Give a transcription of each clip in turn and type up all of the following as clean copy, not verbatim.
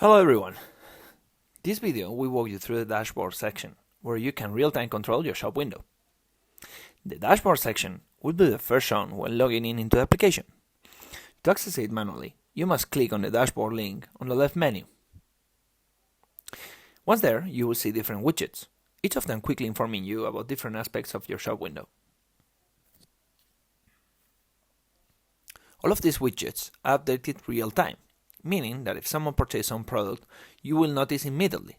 Hello everyone! This video will walk you through the dashboard section, where you can real-time control your shop window. The dashboard section will be the first shown when logging in into the application. To access it manually, you must click on the dashboard link on the left menu. Once there, you will see different widgets, each of them quickly informing you about different aspects of your shop window. All of these widgets are updated real-time, meaning that if someone purchases some product, you will notice immediately.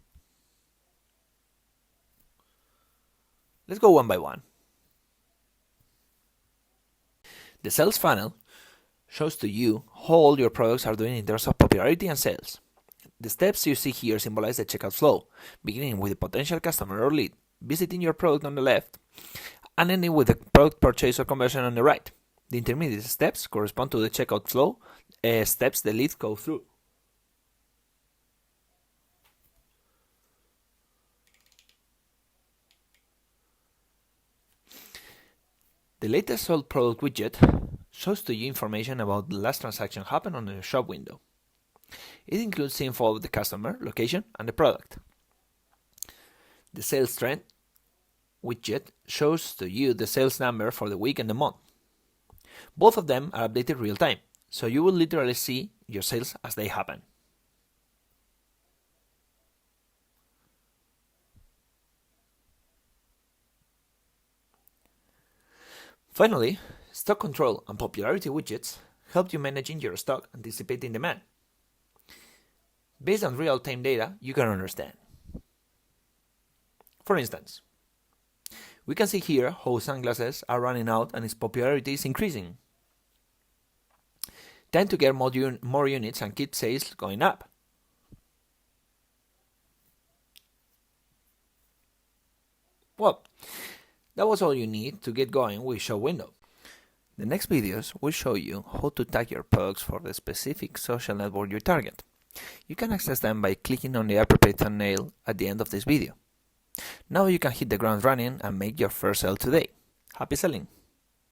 Let's go one by one. The sales funnel shows to you how all your products are doing in terms of popularity and sales. The steps you see here symbolize the checkout flow, beginning with a potential customer or lead visiting your product on the left, and ending with the product purchase or conversion on the right. The intermediate steps correspond to the checkout flow steps the leads go through. The latest sold product widget shows to you information about the last transaction happened on the shop window. It includes info of the customer, location, and the product. The sales trend widget shows to you the sales number for the week and the month. Both of them are updated real time, so you will literally see your sales as they happen. Finally, stock control and popularity widgets help you managing your stock, anticipating demand. Based on real-time data you can understand. For instance, we can see here how sunglasses are running out and its popularity is increasing. Time to get more units and keep sales going up. Well, that was all you need to get going with ShopWindow. The next videos will show you how to tag your products for the specific social network you target. You can access them by clicking on the appropriate thumbnail at the end of this video. Now you can hit the ground running and make your first sale today. Happy selling!